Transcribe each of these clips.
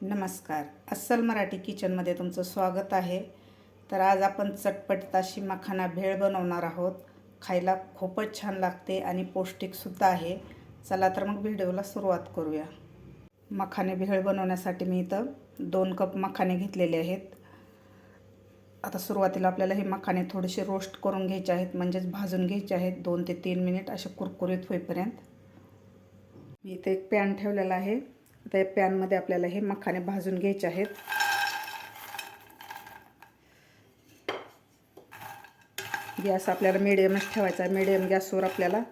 नमस्कार. अस्सल मराठी किचनमध्ये तुमचं स्वागत आहे. तर आज आपण चटपटीत अशी मखाना भेळ बनवणार आहोत. खायला खूपच छान लागते आणि पौष्टिकसुद्धा आहे. चला तर मग व्हिडिओला सुरुवात करूया. मखाने भेळ बनवण्यासाठी मी इथं 2 कप मखाने घेतलेले आहेत. आता सुरुवातीला आपल्याला हे मखाने थोडेसे रोस्ट करून घ्यायचे आहेत, म्हणजेच भाजून घ्यायचे आहेत 2 ते 3 मिनिट असे कुरकुरीत होईपर्यंत. मी इथे एक पॅन ठेवलेला आहे. आता या पॅनमध्ये आपल्याला हे मखाने भाजून घ्यायचे आहेत. गॅस आपल्याला मिडियमच ठेवायचा आहे. मिडियम गॅसवर आपल्याला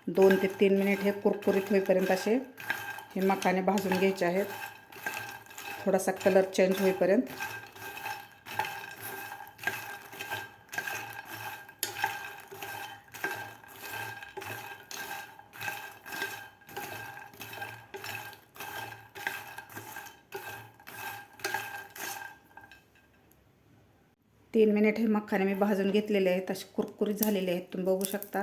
2 ते 3 मिनिट हे कुरकुरीत होईपर्यंत असे हे मखाने भाजून घ्यायचे आहेत, थोडासा कलर चेंज होईपर्यंत. तीन मिनिट हे मखाने मी भाजून घेतलेले आहेत. असे कुरकुरीत झालेले आहेत, तुम्ही बघू शकता.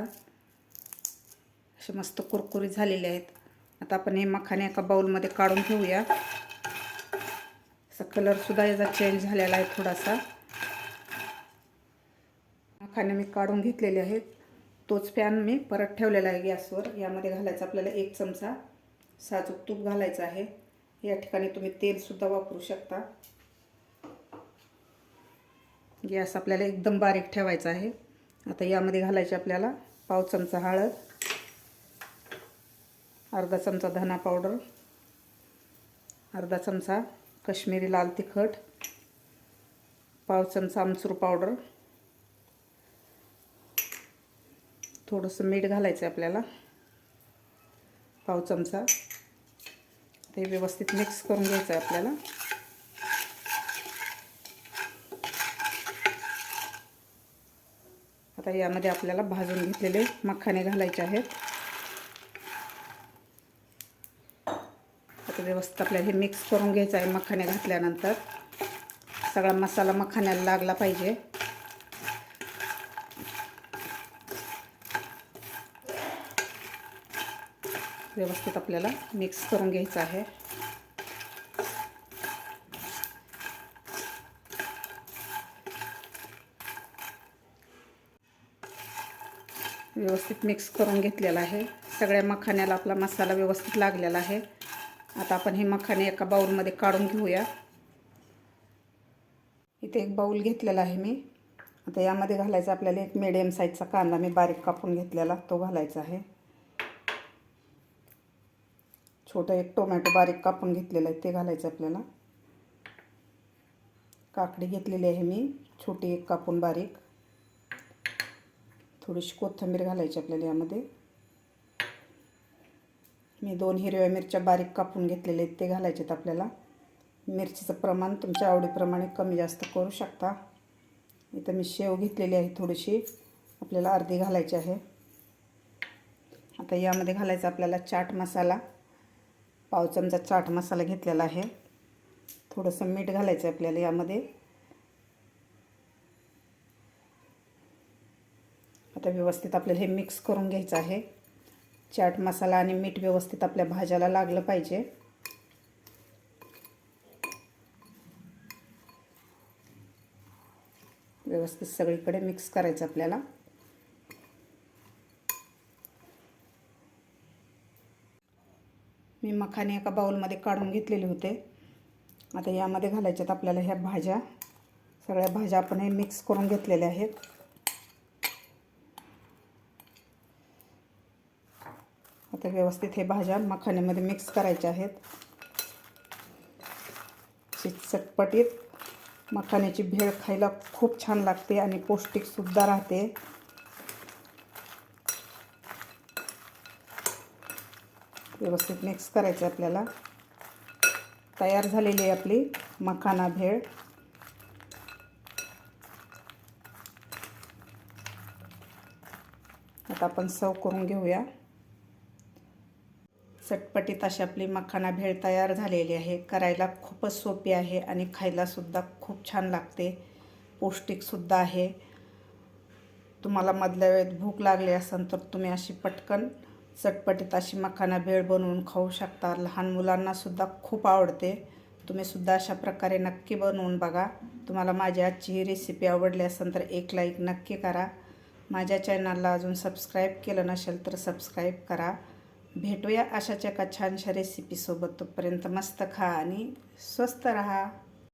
असे मस्त कुरकुरीत झालेले आहेत. आता आपण हे मखाने एका बाउलमध्ये काढून घेऊया. असा कलरसुद्धा याचा चेंज झालेला आहे थोडासा. मखाने मी काढून घेतलेले आहेत. तोच पॅन मी परत ठेवलेला आहे गॅसवर. यामध्ये घालायचं आपल्याला 1 चमचा साजूक तूप घालायचं आहे. या ठिकाणी तुम्ही तेलसुद्धा वापरू शकता. गॅस आपल्याला एकदम बारीक ठेवायचा आहे. आता यामध्ये घालायचे आपल्याला पाव चमचा हळद, अर्धा चमचा धना पावडर, अर्धा चमचा काश्मीरी लाल तिखट, पाव चमचा आमचूर पावडर, थोडंसं मीठ घालायचं आहे आपल्याला, पाव चमचा. ते व्यवस्थित मिक्स करून घ्यायचं आहे आपल्याला. आता यामध्ये आपल्याला भाजून घेतलेले मखाने घालायचे आहेत. आता व्यवस्थित आपल्याला हे मिक्स करून घ्यायचं आहे. मखाने घातल्यानंतर सगळा मसाला मखान्याला लागला पाहिजे. व्यवस्थित आपल्याला मिक्स करून घ्यायचं आहे. व्यवस्थित मिक्स करून घेतलेला आहे. सगळ्या मखान्याला आपला मसाला व्यवस्थित लागलेला आहे. आता आपण हे मखाने एका बाउलमध्ये काढून घेऊया. इथे एक बाउल घेतलेला आहे मी. आता यामध्ये घालायचा आपल्याला एक मीडियम साईजचा कांदा मी बारीक कापून घेतलेला तो घालायचा आहे. छोटा एक टोमॅटो बारीक कापून घेतलेला आहे ते घालायचं आपल्याला. काकडी घेतलेली आहे मी छोटी एक कापून बारीक. थोडीशी कोथिंबीर घालायची आपल्याला यामध्ये. मी 2 हिरव्या मिरच्या बारीक कापून घेतलेले आहेत ते घालायचे आहेत आपल्याला. मिरचीचं प्रमाण तुमच्या आवडीप्रमाणे कमी जास्त करू शकता. इथं मी शेव घेतलेली आहे थोडीशी, आपल्याला अर्धी घालायची आहे. आता यामध्ये घालायचा आपल्याला चाट मसाला, पाव चमचा चाट मसाला घेतलेला आहे. थोडंसं मीठ घालायचं आहे आपल्याला यामध्ये. आता व्यवस्थित आपल्याला हे मिक्स करून घ्यायचं आहे. चाट मसाला आणि मीठ व्यवस्थित आपल्या भाज्याला लागलं पाहिजे. व्यवस्थित सगळीकडे मिक्स करायचं आपल्याला. मी मखाने एका बाउलमध्ये काढून घेतलेले होते. आता यामध्ये घालायच्यात आपल्याला ह्या भाज्या. सगळ्या भाज्या आपण हे मिक्स करून घेतलेल्या आहेत. आता व्यवस्थित हे भाज्या मखाण्यामध्ये मिक्स करायच्या आहेत. चटपटीत मखाण्याची भेळ खायला खूप छान लागते आणि पौष्टिकसुद्धा राहते. व्यवस्थित मिक्स करायचं आपल्याला. तयार झालेली आहे आपली मखाना भेळ. आता आपण सर्व करून घेऊया. चटपटीत अशी आपली मखाना भेळ तयार झालेली आहे. करायला खूपच सोपी आहे आणि खायलासुद्धा खूप छान लागते. पौष्टिकसुद्धा आहे. तुम्हाला मधल्या वेळेत भूक लागली असेल तर तुम्ही अशी पटकन चटपटीत अशी मखाना भेळ बनवून खाऊ शकता. लहान मुलांनासुद्धा खूप आवडते. तुम्हीसुद्धा अशा प्रकारे नक्की बनवून बघा. तुम्हाला माझी आजची ही रेसिपी आवडली असेल तर एक लाईक नक्की करा. माझ्या चॅनलला अजून सबस्क्राईब केलं नसेल तर सबस्क्राईब करा. भेटूया अशाच एका छानशा रेसिपीसोबत. तोपर्यंत मस्त खा आणि स्वस्त राहा.